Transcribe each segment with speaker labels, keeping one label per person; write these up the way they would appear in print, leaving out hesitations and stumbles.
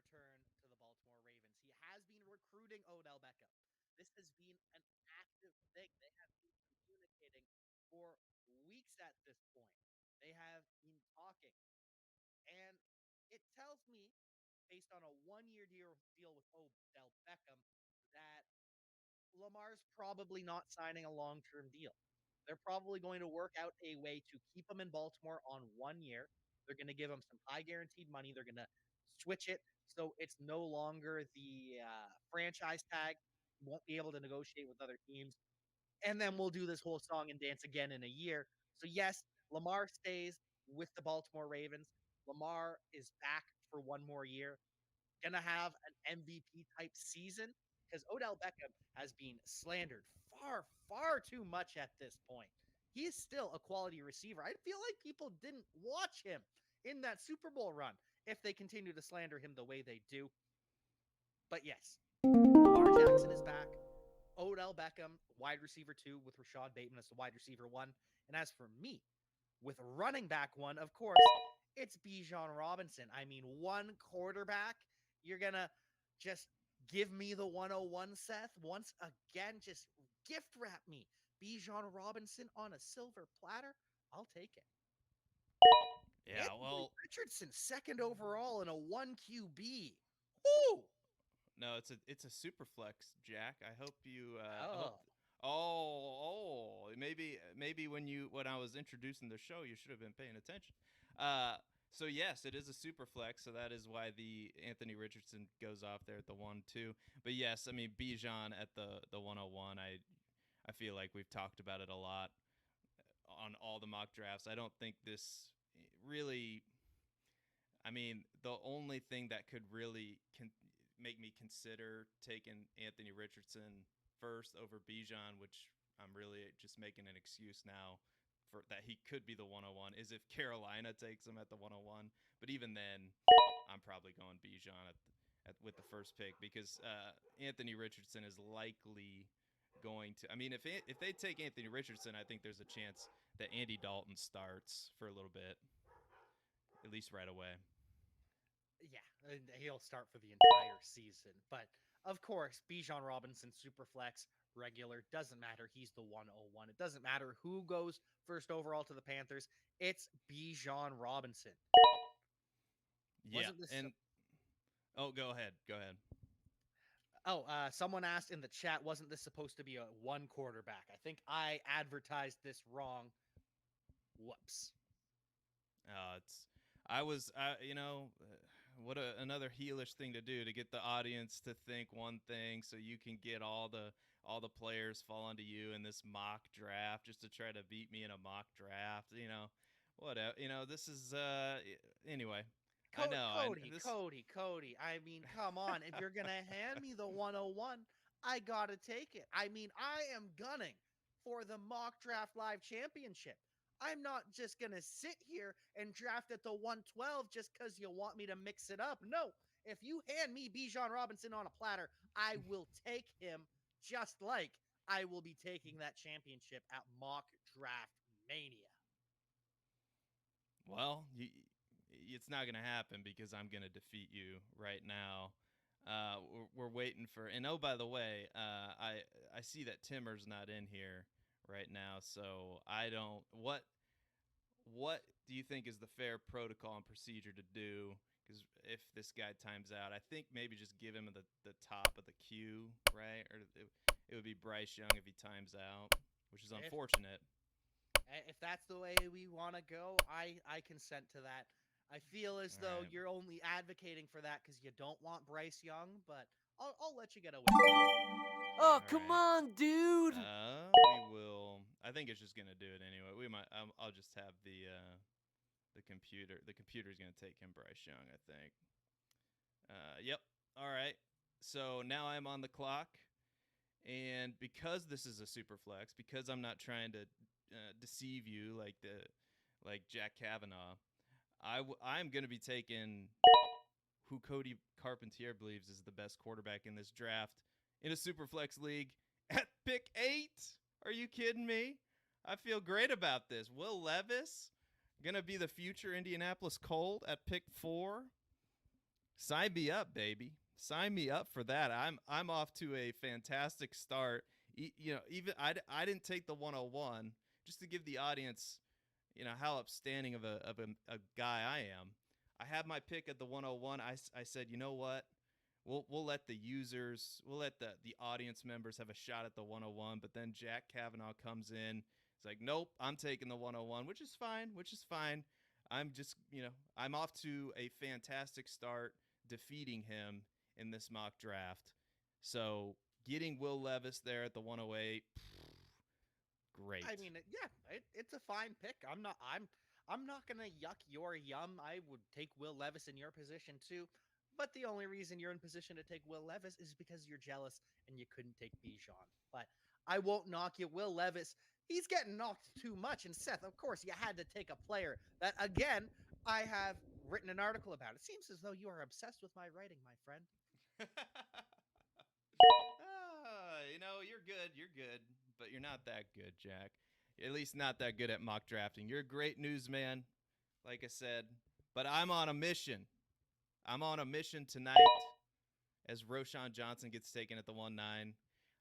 Speaker 1: return to the Baltimore Ravens. He has been recruiting Odell Beckham. This has been an active thing. They have been communicating for weeks at this point. They have been talking. And it tells me, based on a 1-year deal with Odell Beckham, that Lamar's probably not signing a long-term deal. They're probably going to work out a way to keep him in Baltimore on 1 year. They're going to give him some high guaranteed money. They're going to switch it so it's no longer the franchise tag. You won't be able to negotiate with other teams. And then we'll do this whole song and dance again in a year. So, yes, Lamar stays with the Baltimore Ravens. Lamar is back for 1 more year. Gonna have an MVP type season because Odell Beckham has been slandered far too much at this point. He is still a quality receiver. I feel like people didn't watch him in that Super Bowl run if they continue to slander him the way they do. But yes, Lamar Jackson is back. Odell Beckham, wide receiver 2, with Rashad Bateman as the wide receiver 1. And as for me, with running back 1, of course, it's Bijan Robinson. I mean, one quarterback, you're going to just give me the 101, Seth. Once again, just gift wrap me Bijan Robinson on a silver platter. I'll take it.
Speaker 2: Yeah,
Speaker 1: Anthony
Speaker 2: well,
Speaker 1: Richardson, second overall in a 1 QB. Woo!
Speaker 2: no, it's a super flex, Jack. I hope you. I hope.
Speaker 1: Oh,
Speaker 2: Maybe when I was introducing the show, you should have been paying attention. Uh, so yes, it is a super flex. So that is why the Anthony Richardson goes off there at the 1-2. But yes, I mean Bijan at the 101. I feel like we've talked about it a lot on all the mock drafts. I don't think this really. I mean, the only thing that could really make me consider taking Anthony Richardson first over Bijan, which I'm really just making an excuse now for that he could be the 101, is if Carolina takes him at the 101. But even then, I'm probably going Bijan with the first pick because Anthony Richardson is likely going to. I mean, if they take Anthony Richardson, I think there's a chance that Andy Dalton starts for a little bit, at least right away.
Speaker 1: yeah, and he'll start for the entire season. But of course, Bijan Robinson, Superflex, regular, doesn't matter. He's the 101. It doesn't matter who goes first overall to the Panthers. It's Bijan Robinson.
Speaker 2: Yeah,
Speaker 1: Wasn't this?
Speaker 2: and oh, go ahead, go ahead.
Speaker 1: Someone asked in the chat, wasn't this supposed to be a one quarterback? I think I advertised this wrong. Whoops.
Speaker 2: It's I was you know what another heelish thing to do to get the audience to think one thing so you can get all the players fall onto you in this mock draft just to try to beat me in a mock draft. Whatever. This is anyway. I know.
Speaker 1: Cody. I mean, come on. If you're going to hand me the 101, I got to take it. I mean, I am gunning for the mock draft live championship. I'm not just going to sit here and draft at the 112 just because you want me to mix it up. No, if you hand me Bijan Robinson on a platter, I will take him just like I will be taking that championship at Mock Draft Mania.
Speaker 2: Well, it's not going to happen because I'm going to defeat you right now. We're waiting for, and oh, by the way, I see that Timmer's not in here right now, so I don't. What do you think is the fair protocol and procedure to do? Because if this guy times out, I think maybe just give him the top of the queue, right? Or it would be Bryce Young if he times out, which is
Speaker 1: If
Speaker 2: unfortunate.
Speaker 1: if that's the way we want to go, I consent to that. I feel as
Speaker 2: All
Speaker 1: though
Speaker 2: right.
Speaker 1: you're only advocating for that because you don't want Bryce Young, but I'll let you get away with it.
Speaker 3: Oh,
Speaker 2: All
Speaker 3: come
Speaker 2: right.
Speaker 3: on, dude.
Speaker 2: We will. I think it's just gonna do it anyway. We might. I'll just have the computer. The computer's gonna take him Bryce Young. I think. Yep. All right. So now I'm on the clock, and because this is a super flex, because I'm not trying to deceive you like Jack Cavanaugh, I'm gonna be taking who Cody Carpentier believes is the best quarterback in this draft in a Superflex league at pick 8. Are you kidding me? I feel great about this. Will Levis going to be the future Indianapolis Colt at pick 4. Sign me up, baby. Sign me up for that. I'm off to a fantastic start. Even I didn't take the 101 just to give the audience, how upstanding of a guy I am. I have my pick at the 101. I said, you know what? We'll let the users, we'll let the audience members have a shot at the 101. But then Jack Cavanaugh comes in. It's like, nope, I'm taking the 101, which is fine. I'm just, I'm off to a fantastic start, defeating him in this mock draft. So getting Will Levis there at the 108, great.
Speaker 1: I mean, yeah, it's a fine pick. I'm not gonna yuck your yum. I would take Will Levis in your position too. But the only reason you're in position to take Will Levis is because you're jealous and you couldn't take Bijan. But I won't knock you. Will Levis, he's getting knocked too much. And Seth, of course, you had to take a player that, again, I have written an article about. It seems as though you are obsessed with my writing, my friend.
Speaker 2: You're good. You're good. But you're not that good, Jack. At least not that good at mock drafting. You're a great newsman, like I said. But I'm on a mission. I'm on a mission tonight as Roschon Johnson gets taken at the 1-9.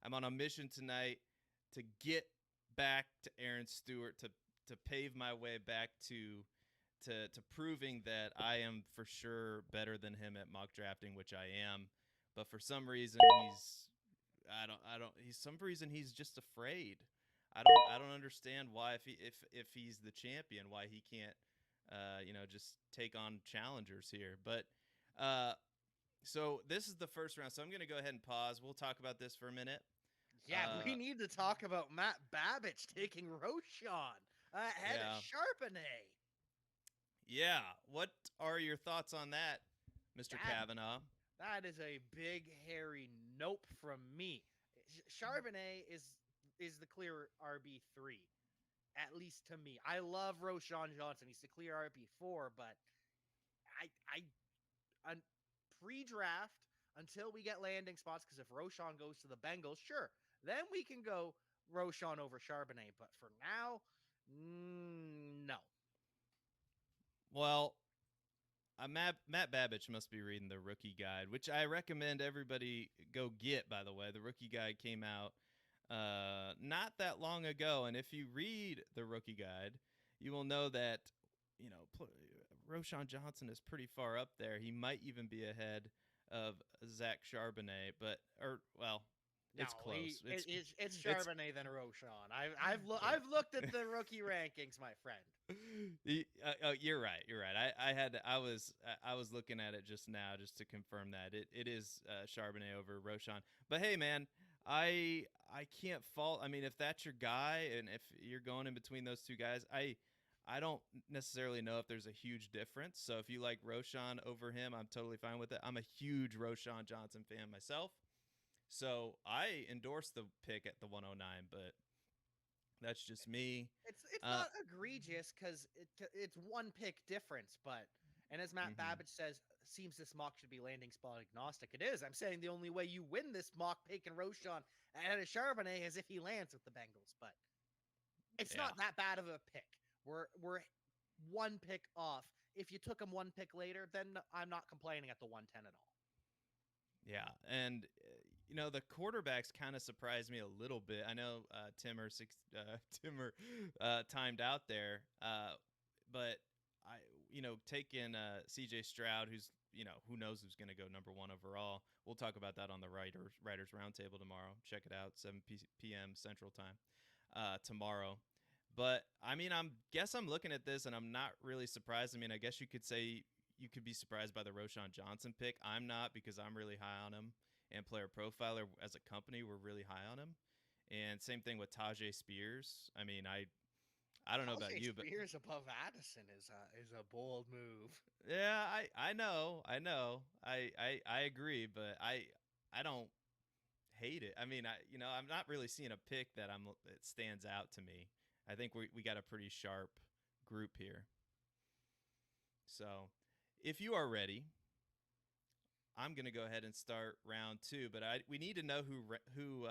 Speaker 2: I'm on a mission tonight to get back to Aaron Stewart, to pave my way back to proving that I am for sure better than him at mock drafting, which I am. But for some reason he's just afraid. I don't understand why if he's the champion, why he can't just take on challengers here. But so this is the first round. So I'm going to go ahead and pause. We'll talk about this for a minute.
Speaker 1: Yeah, we need to talk about Matt Babbage taking Roschon ahead of Charbonnet.
Speaker 2: Yeah. What are your thoughts on that, Mr. Cavanaugh?
Speaker 1: That is a big, hairy nope from me. Charbonnet is the clear RB3, at least to me. I love Roschon Johnson. He's the clear RB4, but I pre-draft until we get landing spots, because if Roschon goes to the Bengals, sure, then we can go Roschon over Charbonnet. But for now, no.
Speaker 2: Well, Matt Babbage must be reading the rookie guide, which I recommend everybody go get, by the way. The rookie guide came out not that long ago. And if you read the rookie guide, you will know that, Roschon Johnson is pretty far up there. He might even be ahead of Zach Charbonnet, it's close.
Speaker 1: It's Charbonnet than Roschon. I've looked at the rookie rankings, my friend.
Speaker 2: You're right. I was looking at it just now just to confirm that it is Charbonnet over Roschon. But hey, man, I can't fault. I mean, if that's your guy and if you're going in between those two guys, I don't necessarily know if there's a huge difference. So if you like Roschon over him, I'm totally fine with it. I'm a huge Roschon Johnson fan myself. So I endorse the pick at the 109, but that's just me.
Speaker 1: It's not egregious because it's one pick difference, and as Matt Babbage says, seems this mock should be landing spot agnostic. It is. I'm saying the only way you win this mock picking Roschon and a Charbonnet is if he lands with the Bengals, but it's not that bad of a pick. We're one pick off. If you took him one pick later, then I'm not complaining at the 110 at all.
Speaker 2: Yeah, and the quarterbacks kind of surprised me a little bit. I know Timmer timed out there, but taking CJ Stroud, who's who knows who's going to go number 1 overall. We'll talk about that on the Writers Roundtable tomorrow. Check it out, 7 p.m. Central Time tomorrow. But I mean, I'm looking at this and I'm not really surprised. I mean, I guess you could say you could be surprised by the Roschon Johnson pick. I'm not, because I'm really high on him, and Player Profiler as a company, we're really high on him. And same thing with Tajay Spears. I mean, I don't know about you, but
Speaker 1: Spears above Addison is a bold move.
Speaker 2: Yeah, I know. I agree, but I don't hate it. I mean, I'm not really seeing a pick that it stands out to me. I think we got a pretty sharp group here. So, if you are ready, I'm going to go ahead and start round 2, but we need to know who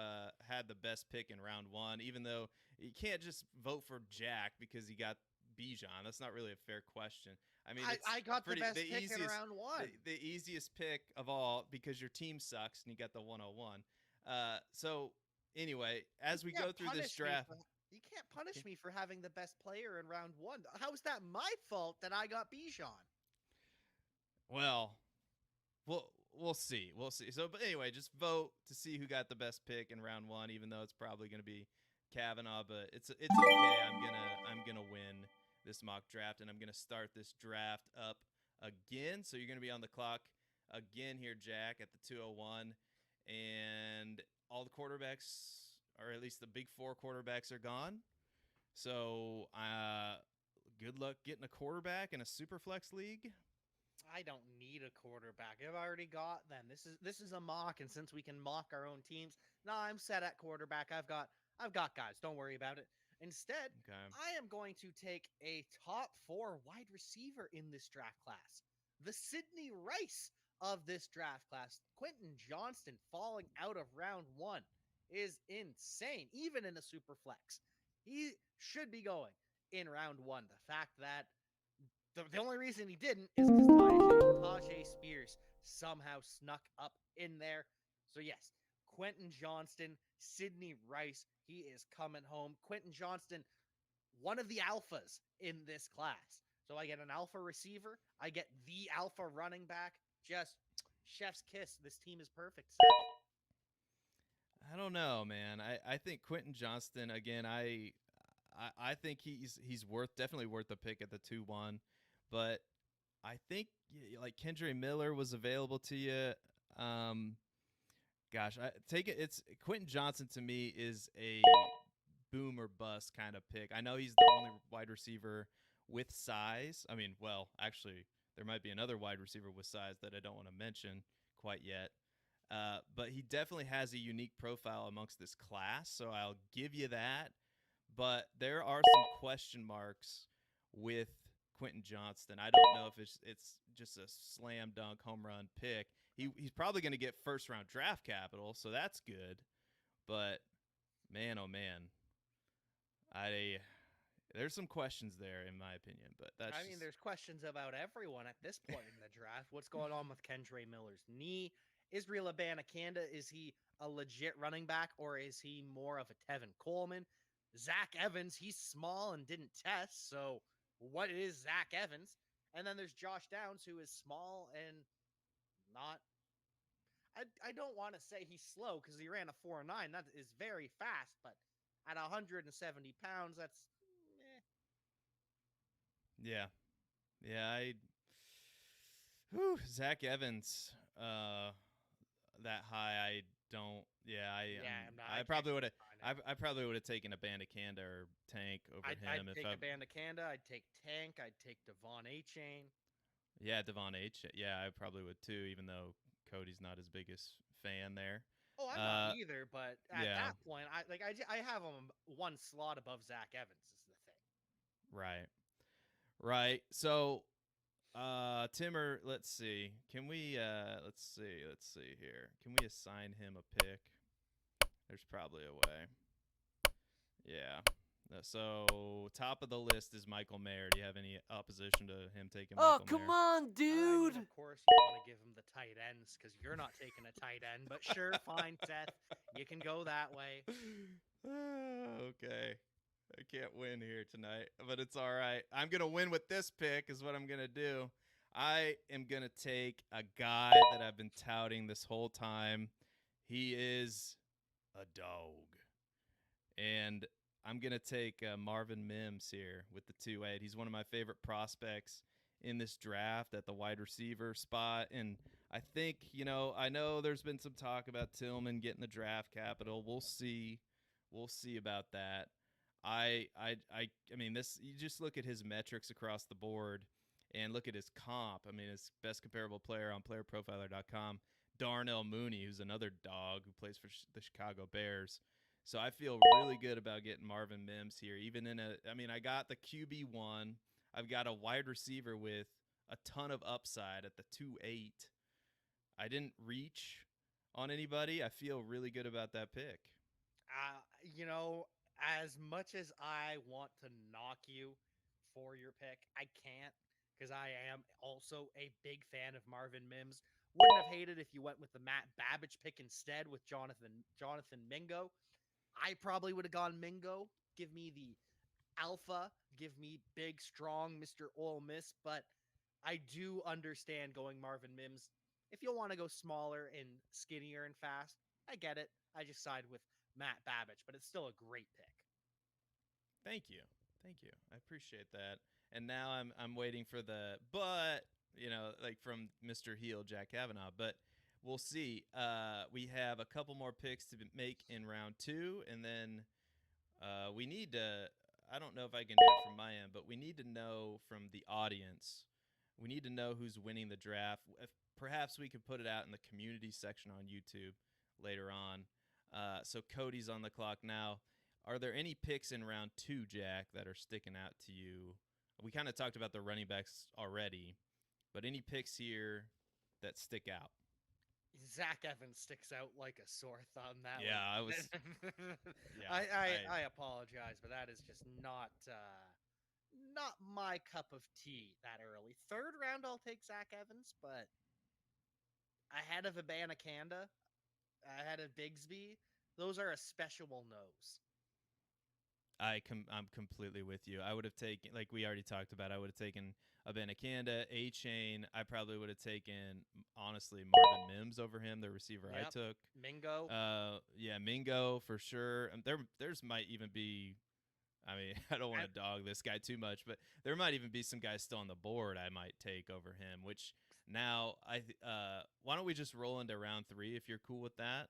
Speaker 2: had the best pick in round 1, even though you can't just vote for Jack because he got Bijan. That's not really a fair question. I mean,
Speaker 1: I got the best pick
Speaker 2: easiest,
Speaker 1: in round one.
Speaker 2: the easiest pick of all because your team sucks and you got the 101. So anyway, as we go through this draft,
Speaker 1: You can't punish me for having the best player in round one. How is that my fault that I got Bijan?
Speaker 2: well, we'll see. We'll see. So, but anyway, just vote to see who got the best pick in round one, even though it's probably going to be Cavanaugh. But it's okay. I'm gonna win this mock draft, and I'm gonna start this draft up again. So you're gonna be on the clock again here, Jack, at the 201, and all the quarterbacks, or at least the big four quarterbacks, are gone. So, good luck getting a quarterback in a Superflex league.
Speaker 1: I don't need a quarterback. I've already got them. This is a mock, and since we can mock our own teams, I'm set at quarterback. I've got guys. Don't worry about it. Instead,
Speaker 2: Okay.
Speaker 1: I am going to take a top 4 wide receiver in this draft class. The Sidney Rice of this draft class, Quentin Johnston, falling out of round 1 is insane, even in a super flex. He should be going in round 1. The fact that the only reason he didn't is because Tajay Spears somehow snuck up in there. So yes, Quentin Johnston, Sidney Rice, he is coming home. Quentin Johnston, one of the alphas in this class. So I get an alpha receiver. I get the alpha running back. Just chef's kiss. This team is perfect, Seth.
Speaker 2: I don't know, man. I think Quentin Johnston again. I think he's definitely worth the pick at the 2-1, but I think like Kendre Miller was available to you. Gosh, I take it. It's Quentin Johnson to me is a boom or bust kind of pick. I know he's the only wide receiver with size. I mean, well, actually, there might be another wide receiver with size that I don't want to mention quite yet. But he definitely has a unique profile amongst this class, so I'll give you that. But there are some question marks with Quentin Johnston. I don't know if it's just a slam dunk home run pick. He's probably going to get first round draft capital, so that's good. But man, oh man, there's some questions there in my opinion. But
Speaker 1: there's questions about everyone at this point in the draft. What's going on with Kendre Miller's knee? Israel Abanikanda, is he a legit running back, or is he more of a Tevin Coleman? Zach Evans, he's small and didn't test, so what is Zach Evans? And then there's Josh Downs, who is small and not. I don't want to say he's slow because he ran a 4.9. That is very fast, but at 170 pounds, that's.
Speaker 2: Yeah. Zach Evans, that high, I don't. Yeah, I probably would have. I probably would have taken Abanikanda or Tank over him.
Speaker 1: I'd take Abanikanda. I'd take Tank. I'd take Devon Achane.
Speaker 2: Yeah, Devon H. Yeah, I probably would too, even though Cody's not his biggest fan there.
Speaker 1: Oh, I'm not either, but at that point, I have him one slot above Zach Evans is the thing.
Speaker 2: Right. So, Timmer, let's see. Can we let's see here. Can we assign him a pick? There's probably a way. Yeah. So, top of the list is Michael Mayer. Do you have any opposition to him taking Michael Mayer?
Speaker 3: Oh, come on, dude.
Speaker 1: Of course you want to give him the tight ends because you're not taking a tight end. But sure, fine, Seth. You can go that way.
Speaker 2: Okay. I can't win here tonight, but it's all right. I'm going to win with this pick is what I'm going to do. I am going to take a guy that I've been touting this whole time. He is a dog. And I'm going to take Marvin Mims here with the 2-8. He's one of my favorite prospects in this draft at the wide receiver spot. And I think, I know there's been some talk about Tillman getting the draft capital. We'll see. We'll see about that. I mean, you just look at his metrics across the board and look at his comp. I mean, his best comparable player on playerprofiler.com, Darnell Mooney, who's another dog who plays for the Chicago Bears. So I feel really good about getting Marvin Mims here. I got the QB1. I've got a wide receiver with a ton of upside at the 2-8. I didn't reach on anybody. I feel really good about that pick.
Speaker 1: As much as I want to knock you for your pick. I can't because I am also a big fan of Marvin Mims. Wouldn't have hated if you went with the Matt Babbage pick instead with Jonathan Mingo. I probably would have gone Mingo. Give me the alpha. Give me big, strong Mr. Ole Miss. But I do understand going Marvin Mims. If you'll want to go smaller and skinnier and fast, I get it. I just side with Matt Babbage, but it's still a great pick.
Speaker 2: Thank you. Thank you. I appreciate that. And now I'm waiting for the but, like from Mr. Heel, Jack Cavanaugh. But we'll see. We have a couple more picks to make in round 2, and then we need to. I don't know if I can do it from my end, but we need to know from the audience. We need to know who's winning the draft. If perhaps we could put it out in the community section on YouTube later on. So Cody's on the clock now. Are there any picks in round 2, Jack, that are sticking out to you? We kind of talked about the running backs already, but any picks here that stick out?
Speaker 1: Zach Evans sticks out like a sore thumb. That
Speaker 2: Yeah, I
Speaker 1: was.
Speaker 2: was. Yeah,
Speaker 1: I apologize, but that is just not my cup of tea that early. Third round, I'll take Zach Evans, but ahead of Abanikanda, ahead of Bigsby, those are a special nose.
Speaker 2: I'm completely with you. I would have taken, like we already talked about, I would have taken Abanikanda, A-Chain. I probably would have taken, honestly, Marvin Mims over him, the receiver I took.
Speaker 1: Mingo.
Speaker 2: Yeah, Mingo for sure. There's might even be, I mean, I don't want to dog this guy too much, but there might even be some guys still on the board I might take over him, which now why don't we just roll into round 3 if you're cool with that?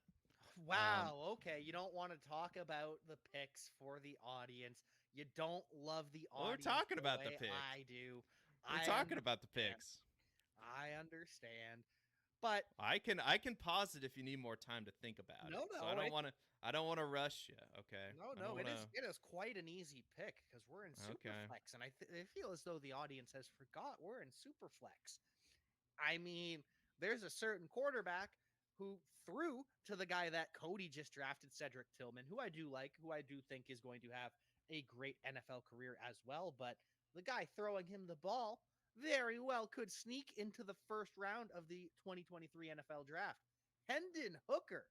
Speaker 1: Wow, okay. You don't want to talk about the picks for the audience. You don't love the
Speaker 2: Well, we're
Speaker 1: audience
Speaker 2: talking about the
Speaker 1: way
Speaker 2: pick.
Speaker 1: I do.
Speaker 2: We're talking about the picks.
Speaker 1: I understand. But
Speaker 2: I can pause it if you need more time to think about it. So I don't want to rush you. Okay.
Speaker 1: No. It is quite an easy pick because we're in Superflex, and I feel as though the audience has forgot we're in Superflex. I mean, there's a certain quarterback who threw to the guy that Cody just drafted, Cedric Tillman, who I do like, who I do think is going to have a great NFL career as well. But the guy throwing him the ball very well could sneak into the first round of the 2023 NFL draft. Hendon Hooker,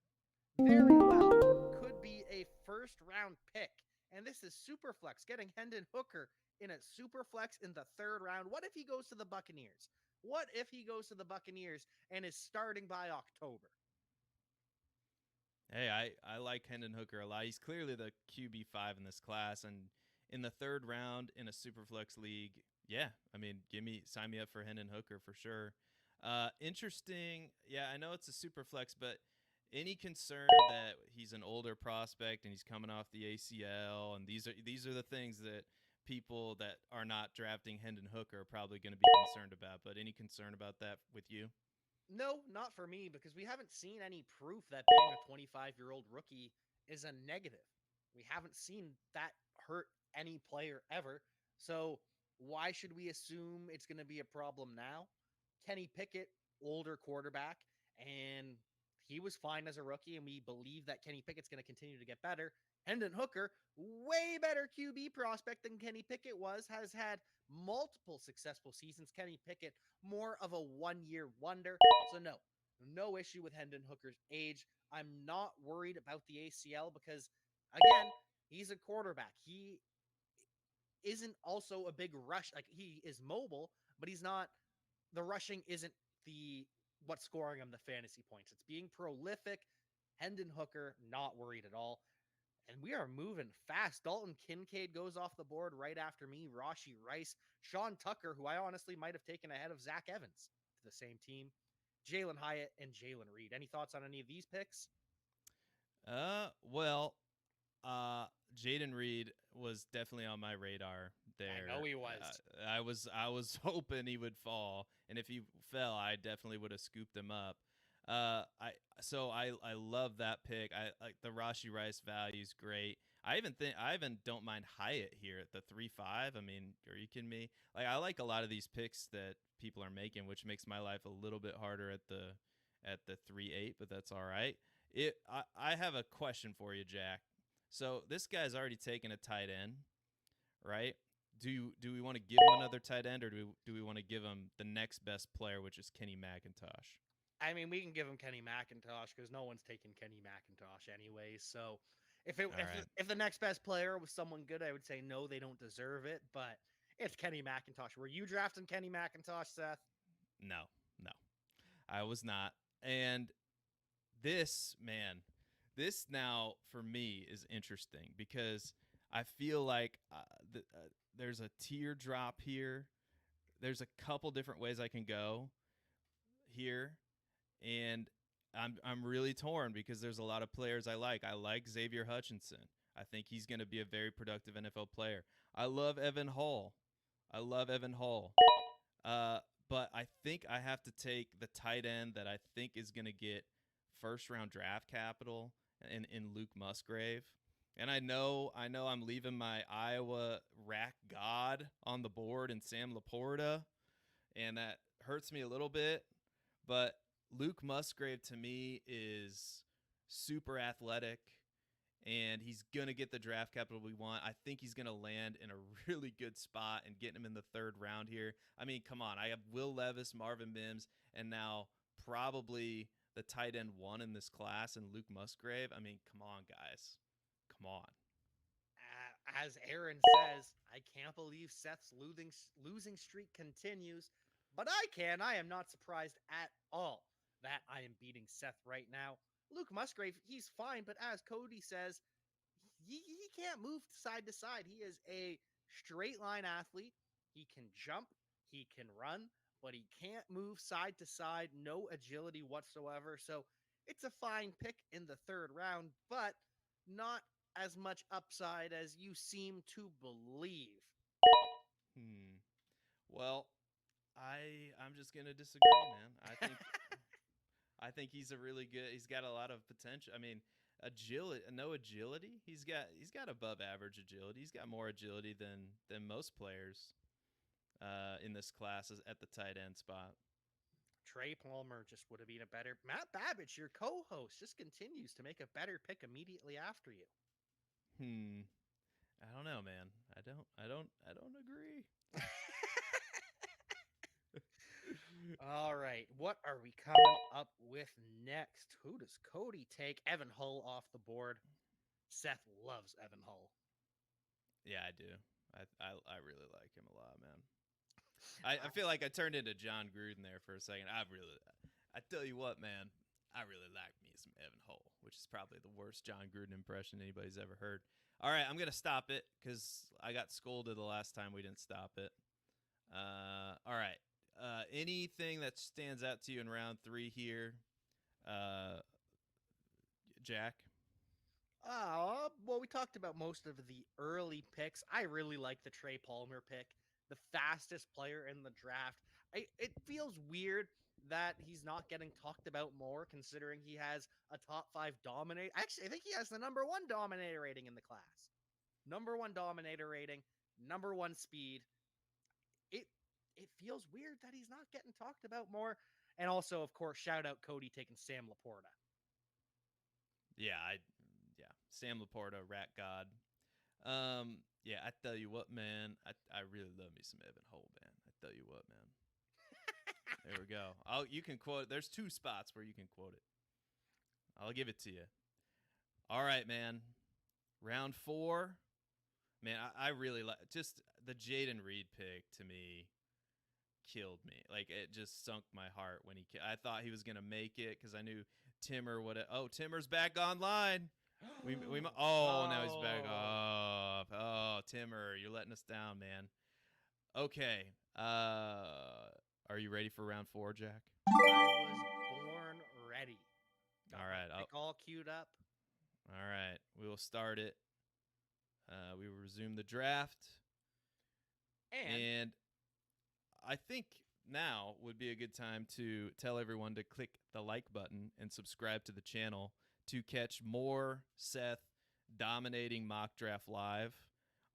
Speaker 1: very well, could be a first round pick. And this is Superflex, getting Hendon Hooker in a Superflex in the third round. What if he goes to the Buccaneers? What if he goes to the Buccaneers and is starting by October?
Speaker 2: Hey, I like Hendon Hooker a lot. He's clearly the QB5 in this class, and in the third round in a Superflex league, yeah, I mean, sign me up for Hendon Hooker for sure. Interesting. Yeah, I know it's a Superflex, but any concern that he's an older prospect and he's coming off the ACL, and these are the things that people that are not drafting Hendon Hooker are probably going to be concerned about. But any concern about that with you?
Speaker 1: No, not for me, because we haven't seen any proof that being a 25-year-old rookie is a negative. We haven't seen that hurt any player ever. So why should we assume it's going to be a problem now? Kenny Pickett, older quarterback, and he was fine as a rookie, and we believe that Kenny Pickett's going to continue to get better. Hendon Hooker, way better QB prospect than Kenny Pickett was, has had multiple successful seasons. Kenny Pickett, more of a one-year wonder. So no issue with Hendon Hooker's age. I'm not worried about the ACL because, again, he's a quarterback. He isn't also a big rush. Like, he is mobile, but he's not. The rushing isn't the what's scoring him the fantasy points. It's being prolific. Hendon Hooker, not worried at all. And we are moving fast. Dalton Kincaid goes off the board right after me. Rashee Rice, Sean Tucker, who I honestly might have taken ahead of Zach Evans to the same team. Jalen Hyatt and Jalen Reed. Any thoughts on any of these picks?
Speaker 2: Well, Jaden Reed was definitely on my radar there.
Speaker 1: I know he was.
Speaker 2: I was hoping he would fall, and if he fell, I definitely would have scooped him up. I love that pick. I like the Rashee Rice value is great. I even don't mind Hyatt here at the 3.5. I mean, are you kidding me? Like, I like a lot of these picks that people are making, which makes my life a little bit harder at the 3.8, but that's all right. I have a question for you, Jack. So this guy's already taken a tight end, right? do we want to give him another tight end, or do we want to give him the next best player, which is Kenny McIntosh?
Speaker 1: I mean, we can give him Kenny McIntosh because no one's taking Kenny McIntosh anyways. So if
Speaker 2: All right.
Speaker 1: if the next best player was someone good, I would say no, they don't deserve it. But it's Kenny McIntosh. Were you drafting Kenny McIntosh, Seth?
Speaker 2: No, no, I was not. And this, man, this now for me is interesting because I feel like there's a teardrop here. There's a couple different ways I can go here, and I'm really torn because there's a lot of players I like. I like Xavier Hutchinson. I think he's going to be a very productive NFL player. I love Evan Hull. I love Evan Hull. Uh, but I think I have to take the tight end that I think is going to get first round draft capital in Luke Musgrave. And I know I'm leaving my Iowa rack god on the board in Sam Laporta, and that hurts me a little bit. But Luke Musgrave to me is super athletic, and he's going to get the draft capital we want. I think he's going to land in a really good spot and get him in the third round here. I mean, come on. I have Will Levis, Marvin Mims, and now probably the tight end one in this class and Luke Musgrave. I mean, come on, guys. Come on.
Speaker 1: As Aaron says, I can't believe Seth's losing streak continues, but I can. I am not surprised at all that I am beating Seth right now. Luke Musgrave, he's fine, but as Cody says, he can't move side to side. He is a straight line athlete. He can jump, he can run, but he can't move side to side. No agility whatsoever. So it's a fine pick in the third round, but not as much upside as you seem to believe.
Speaker 2: Well, I'm just gonna disagree, man. I think he's a really good. He's got a lot of potential. I mean, agility, no agility. He's got above average agility. He's got more agility than most players in this class at the tight end spot.
Speaker 1: Trey Palmer just would have been a better. Matt Babbage, your co-host, just continues to make a better pick immediately after you.
Speaker 2: I don't know, man. I don't agree.
Speaker 1: All right, what are we coming up with next? Who does Cody take? Evan Hull off the board. Seth loves Evan Hull.
Speaker 2: Yeah, I do. I really like him a lot, man. I feel like I turned into John Gruden there for a second. I tell you what, man, I really like me some Evan Hull, which is probably the worst John Gruden impression anybody's ever heard. All right, I'm going to stop it because I got scolded the last time we didn't stop it. All right. Anything that stands out to you in round 3 here, Jack?
Speaker 1: Well, we talked about most of the early picks. I really like the Trey Palmer pick, the fastest player in the draft. It feels weird that he's not getting talked about more, considering he has a top 5 dominate. Actually, I think he has the number 1 dominator rating in the class. Number 1 dominator rating, number 1 speed. It feels weird that he's not getting talked about more. And also, of course, shout out Cody taking Sam Laporta.
Speaker 2: Yeah, Sam Laporta, rat god. Yeah, I tell you what, man, I really love me some Evan Hull, man. I tell you what, man. There we go. You can quote it. There's 2 spots where you can quote it. I'll give it to you. All right, man. Round 4. Man, I really like just the Jaden Reed pick to me killed me. Like it just sunk my heart when I thought he was gonna make it because I knew Timmer would. Oh, Timmer's back online. Now he's back off. Oh, Timmer, you're letting us down, man. Okay. Are you ready for round 4, Jack?
Speaker 1: I was born ready.
Speaker 2: All right.
Speaker 1: Pick all queued up.
Speaker 2: All right. We will start it. We will resume the draft. And I think now would be a good time to tell everyone to click the like button and subscribe to the channel to catch more Seth dominating mock draft live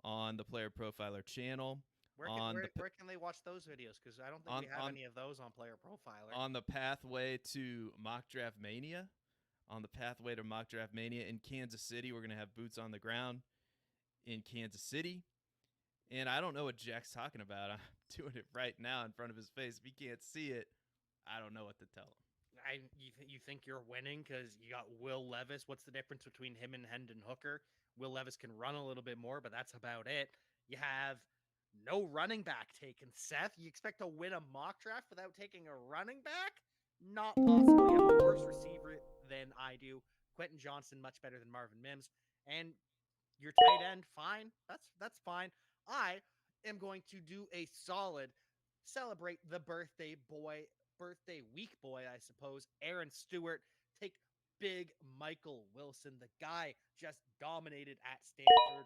Speaker 2: on the Player Profiler channel.
Speaker 1: Where can they watch those videos? Because I don't think we have any of those on Player Profiler.
Speaker 2: On the pathway to Mock Draft Mania. On the pathway to Mock Draft Mania in Kansas City. We're going to have boots on the ground in Kansas City. And I don't know what Jack's talking about. I'm doing it right now in front of his face. If he can't see it, I don't know what to tell him.
Speaker 1: You think you're winning because you got Will Levis? What's the difference between him and Hendon Hooker? Will Levis can run a little bit more, but that's about it. You have no running back taken. Seth, you expect to win a mock draft without taking a running back? Not possible. You have a worse receiver than I do. Quentin Johnson much better than Marvin Mims, and your tight end fine. That's fine. I am going to do a solid celebrate the birthday week boy, I suppose. Aaron Stewart, take big Michael Wilson. The guy just dominated at Stanford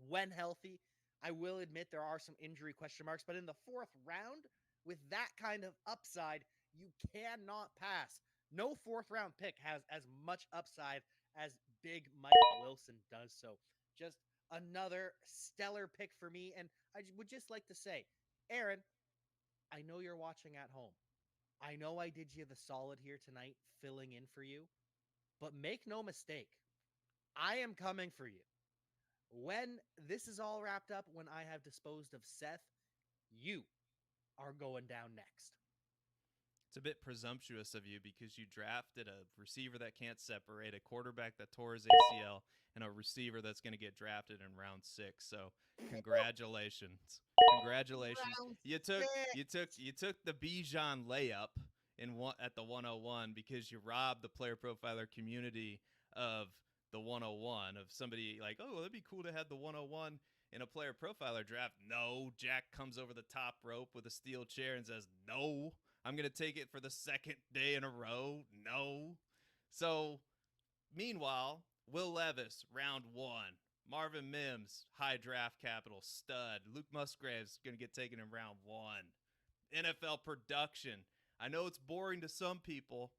Speaker 1: when healthy. I will admit there are some injury question marks, but in the fourth round, with that kind of upside, you cannot pass. No fourth round pick has as much upside as big Michael Wilson does. So just another stellar pick for me. And I would just like to say, Aaron, I know you're watching at home. I know I did you the solid here tonight, filling in for you, but make no mistake, I am coming for you. When this is all wrapped up, when I have disposed of Seth, you are going down next.
Speaker 2: It's a bit presumptuous of you because you drafted a receiver that can't separate, a quarterback that tore his ACL, and a receiver that's going to get drafted in round 6. So, congratulations. Congratulations.
Speaker 1: Round
Speaker 2: You took you
Speaker 1: six.
Speaker 2: took you took the Bijan layup at the 101 because you robbed the player profiler community of the 101 of somebody like, "Oh, well, it'd be cool to have the 101 in a player profiler draft." No, Jack comes over the top rope with a steel chair and says, "No, I'm going to take it for the second day in a row." No. So, meanwhile, Will Levis, round 1. Marvin Mims, high draft capital, stud. Luke Musgrave's going to get taken in round 1. NFL production. I know it's boring to some people.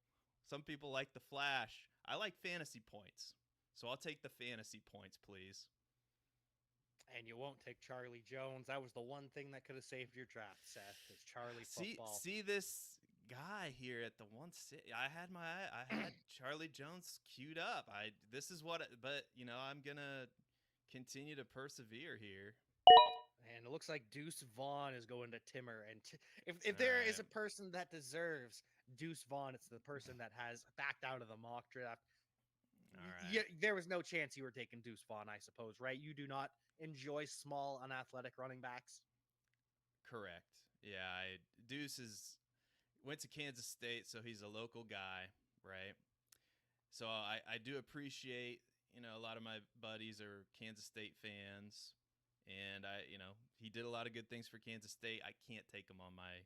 Speaker 2: Some people like the flash. I like fantasy points. So I'll take the fantasy points, please.
Speaker 1: And you won't take Charlie Jones. That was the one thing that could have saved your draft, Seth, is Charlie football.
Speaker 2: See this guy here at the 160. I had Charlie Jones queued up. This is what, but I'm gonna continue to persevere here.
Speaker 1: And it looks like Deuce Vaughn is going to Timmer. And if
Speaker 2: All
Speaker 1: there is
Speaker 2: right.
Speaker 1: a person that deserves Deuce Vaughn, it's the person that has backed out of the mock draft.
Speaker 2: All right.
Speaker 1: There was no chance you were taking Deuce Vaughn, I suppose, right? You do not enjoy small, unathletic running backs.
Speaker 2: Correct. Yeah, Deuce went to Kansas State, so he's a local guy, right? So I do appreciate, a lot of my buddies are Kansas State fans, and he did a lot of good things for Kansas State. I can't take him on my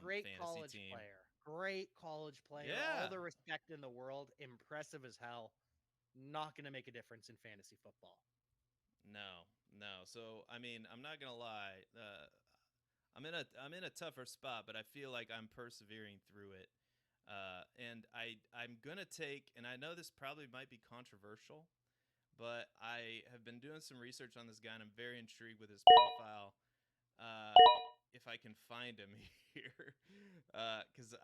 Speaker 1: Great
Speaker 2: fantasy
Speaker 1: college
Speaker 2: team.
Speaker 1: player. Great college player.
Speaker 2: Yeah.
Speaker 1: All the respect in the world. Impressive as hell. Not going to make a difference in fantasy football.
Speaker 2: No. So I mean, I'm not gonna lie. I'm in a tougher spot, but I feel like I'm persevering through it. And I'm gonna take, and I know this probably might be controversial, but I have been doing some research on this guy, and I'm very intrigued with his profile. Uh, if I can find him here, because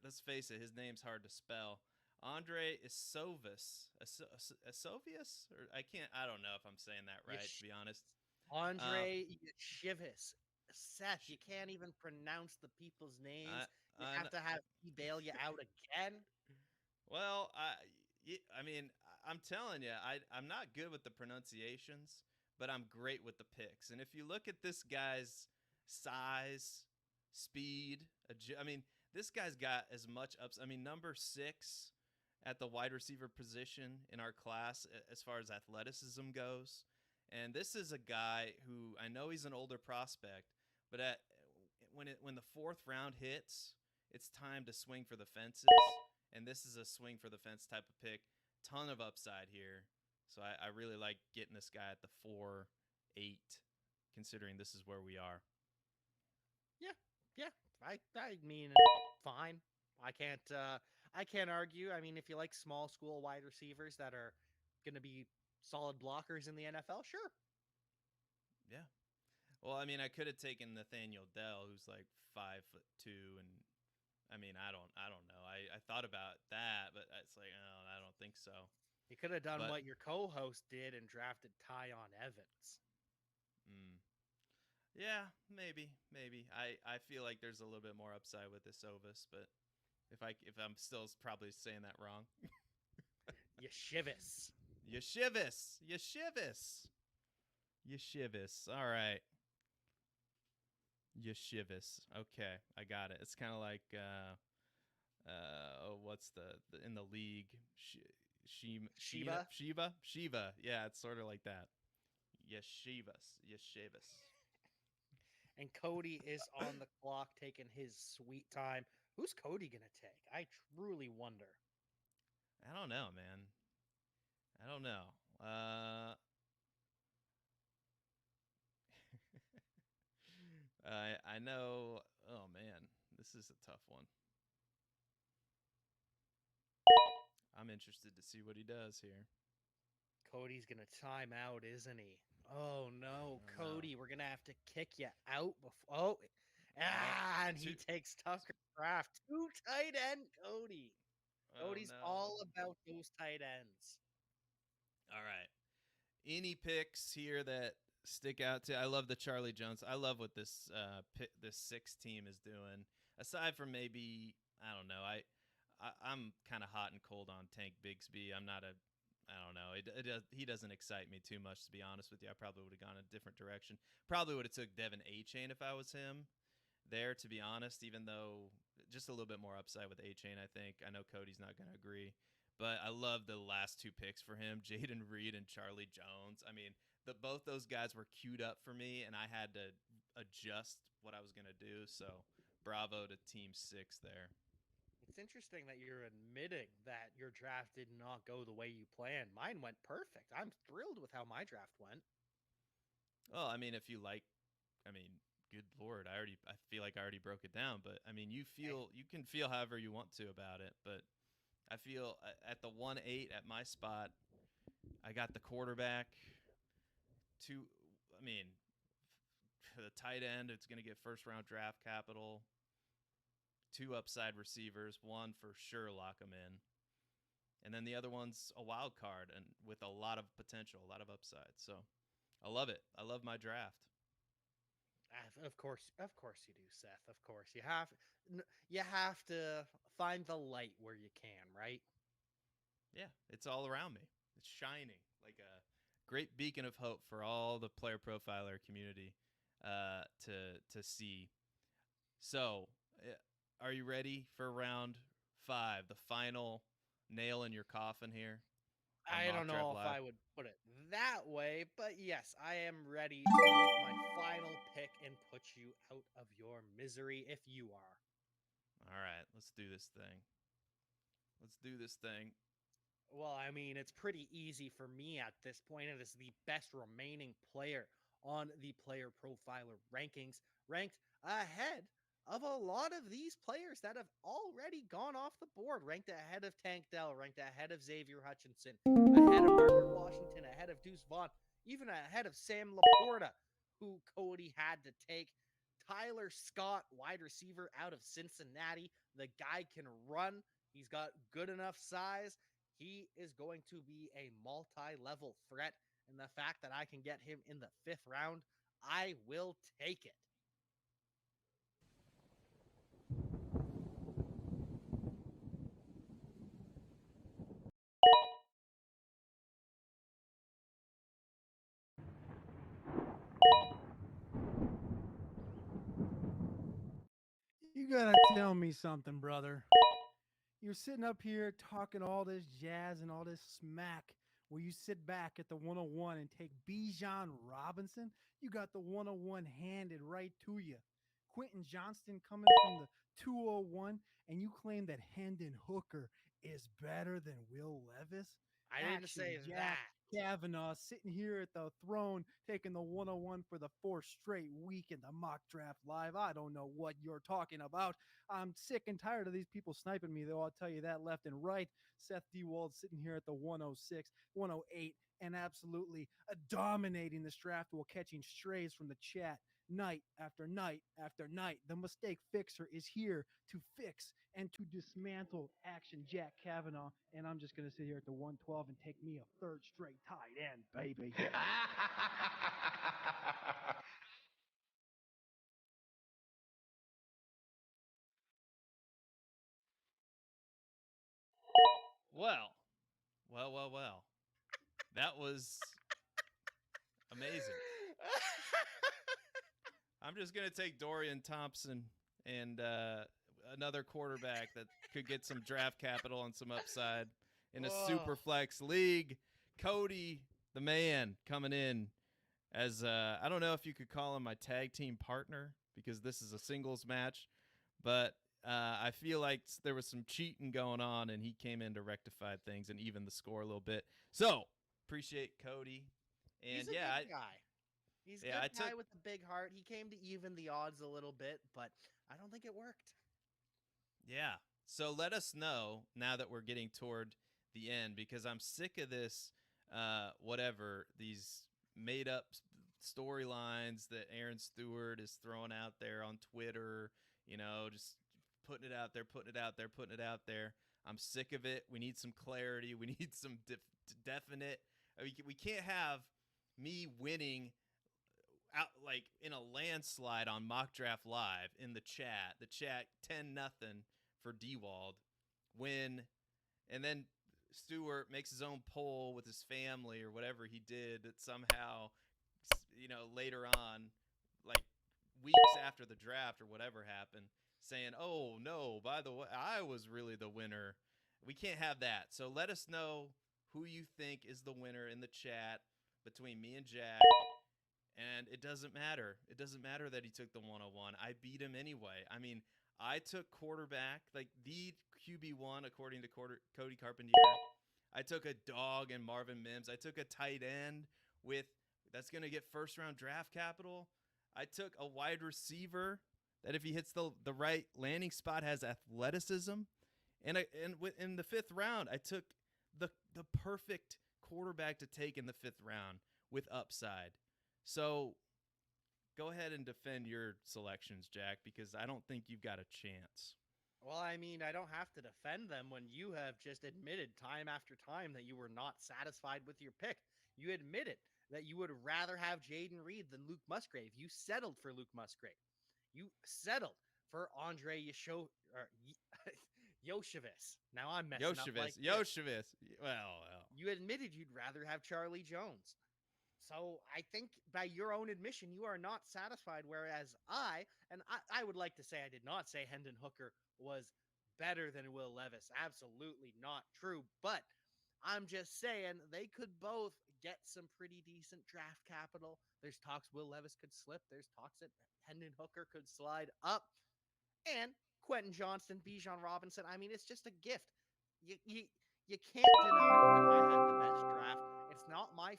Speaker 2: let's face it, his name's hard to spell. Andre Isovis, Isovius, or I don't know if I'm saying that right, to be honest. Um,
Speaker 1: Andre Shivis. Seth, you can't even pronounce the people's names. You
Speaker 2: I,
Speaker 1: have to have me bail you out again.
Speaker 2: well, I mean, I'm telling you, I'm not good with the pronunciations, but I'm great with the picks. And if you look at this guy's size, speed, I mean, this guy's got as much ups. I mean, number 6 at the wide receiver position in our class as far as athleticism goes. And this is a guy who I know he's an older prospect, but when the 4th round hits, it's time to swing for the fences, and this is a swing for the fence type of pick. Ton of upside here, so I really like getting this guy at the 4-8, considering this is where we are.
Speaker 1: Yeah. I mean, fine. I can't argue. I mean, if you like small school wide receivers that are going to be solid blockers in the NFL, sure.
Speaker 2: Yeah. Well, I mean, I could have taken Nathaniel Dell, who's like 5'2", and I mean, I don't know. I thought about that, but it's like, oh, I don't think so.
Speaker 1: You could have done
Speaker 2: But
Speaker 1: what your co-host did and drafted Tyon Evans.
Speaker 2: Yeah, maybe. I feel like there's a little bit more upside with this Ovis, but if I'm still probably saying that wrong.
Speaker 1: Yeshivis.
Speaker 2: Yeshivis. All right. Yeshivas. Okay, I got it. It's kind of like what's the in the league?
Speaker 1: Shiva.
Speaker 2: Shiva. Yeah, it's sort of like that. Yeshivas.
Speaker 1: And Cody is on the clock taking his sweet time. Who's Cody gonna take? I truly wonder.
Speaker 2: I don't know, man. I don't know. I know. Oh man, this is a tough one. I'm interested to see what he does here.
Speaker 1: Cody's gonna time out, isn't he? Oh no,
Speaker 2: Oh,
Speaker 1: Cody,
Speaker 2: no.
Speaker 1: we're gonna have to kick you out before. And he takes Tucker Craft. 2 tight end Cody.
Speaker 2: Oh
Speaker 1: Cody's
Speaker 2: no.
Speaker 1: all about those tight ends.
Speaker 2: All right. Any picks here that stick out to? I love the Charlie Jones. I love what this 6 team is doing. Aside from maybe I don't know. I'm kind of hot and cold on Tank Bigsby. I'm not a I don't know. He doesn't excite me too much, to be honest with you. I probably would have gone a different direction. Probably would have took Devin A-Chain if I was him there, to be honest, even though just a little bit more upside with A-Chain, I think. I know Cody's not going to agree. But I love the last 2 picks for him, Jaden Reed and Charlie Jones. I mean, both those guys were queued up for me, and I had to adjust what I was going to do. So bravo to Team 6 there.
Speaker 1: It's interesting that you're admitting that your draft did not go the way you planned. Mine went perfect. I'm thrilled with how my draft went.
Speaker 2: Well, I mean, if you like, I mean, good Lord, I feel like I already broke it down, but I mean, you can feel however you want to about it, but I feel at the 1-8 at my spot, I got the quarterback. I mean, for the tight end, it's going to get first round draft capital. 2 upside receivers, one for sure lock them in. And then the other one's a wild card and with a lot of potential, a lot of upside. So I love it. I love my draft.
Speaker 1: Of course you do, Seth. Of course you have to find the light where you can, right?
Speaker 2: Yeah, it's all around me. It's shining like a great beacon of hope for all the player profiler community to see. So, are you ready for round 5, the final nail in your coffin here on
Speaker 1: I don't
Speaker 2: Mock Draft
Speaker 1: know if
Speaker 2: Live?
Speaker 1: I would put it that way, but yes, I am ready to make my final pick and put you out of your misery if you are.
Speaker 2: All right, let's do this thing. Let's do this thing.
Speaker 1: Well, I mean, it's pretty easy for me at this point. It is the best remaining player on the player profiler rankings, ranked ahead of a lot of these players that have already gone off the board, ranked ahead of Tank Dell, ranked ahead of Xavier Hutchinson, ahead of Margaret Washington, ahead of Deuce Vaughn, even ahead of Sam Laporta, who Cody had to take. Tyler Scott, wide receiver out of Cincinnati. The guy can run. He's got good enough size. He is going to be a multi-level threat. And the fact that I can get him in the 5th round, I will take it.
Speaker 3: You gotta tell me something, brother. You're sitting up here talking all this jazz and all this smack. Will you sit back at the 101 and take Bijan Robinson? You got the 101 handed right to you. Quentin Johnston coming from the 201, and you claim that Hendon Hooker is better than Will Levis?
Speaker 1: I didn't
Speaker 3: Action
Speaker 1: say
Speaker 3: Jack
Speaker 1: that.
Speaker 3: Cavanaugh sitting here at the throne taking the 101 for the 4th straight week in the mock draft live. I don't know what you're talking about. I'm sick and tired of these people sniping me, though. I'll tell you that left and right. Seth Diwold sitting here at the 106, 108, and absolutely dominating this draft while catching strays from the chat night after night after night. The mistake fixer is here to fix and to dismantle Action Jack Cavanaugh. And I'm just going to sit here at the 112 and take me a 3rd straight tight end, baby.
Speaker 2: Well. That was amazing. I'm just going to take Dorian Thompson and another quarterback that could get some draft capital and some upside in a Superflex league. Cody, the man, coming in as, I don't know if you could call him my tag team partner because this is a singles match, but I feel like there was some cheating going on, and he came in to rectify things and even the score a little bit. So, appreciate Cody. And
Speaker 1: He's a good guy. He's a good guy with a big heart. He came to even the odds a little bit, but I don't think it worked.
Speaker 2: Yeah. So let us know now that we're getting toward the end, because I'm sick of this, these made up storylines that Aaron Stewart is throwing out there on Twitter, just putting it out there. I'm sick of it. We need some clarity. We need some definite. We can't have me winning out like in a landslide on Mock Draft Live in the chat. The chat 10-0 for Diwold win, and then Stewart makes his own poll with his family or whatever he did that somehow, later on, like weeks after the draft or whatever happened, saying, "Oh no, by the way, I was really the winner." We can't have that. So let us know who you think is the winner in the chat between me and Jack. And it doesn't matter. It doesn't matter that he took the 101. I beat him anyway. I mean, I took quarterback, like the QB1 according to Cody Carpentier. I took a dog and Marvin Mims. I took a tight end that's going to get first-round draft capital. I took a wide receiver that if he hits the right landing spot has athleticism. And in the 5th round, I took the perfect quarterback to take in the 5th round with upside. So go ahead and defend your selections, Jack, because I don't think you've got a chance.
Speaker 1: Well, I mean, I don't have to defend them when you have just admitted time after time that you were not satisfied with your pick. You admitted that you would rather have Jaden Reed than Luke Musgrave. You settled for Luke Musgrave. You settled for Andre Yoshevitz. Now I'm messing up like
Speaker 2: Yoshevitz. Well.
Speaker 1: You admitted you'd rather have Charlie Jones. So I think by your own admission, you are not satisfied, whereas I would like to say I did not say Hendon Hooker was better than Will Levis. Absolutely not true. But I'm just saying they could both get some pretty decent draft capital. There's talks Will Levis could slip. There's talks that Hendon Hooker could slide up. And Quentin Johnston, Bijan Robinson. I mean, it's just a gift. You can't deny that I had the best draft. It's not my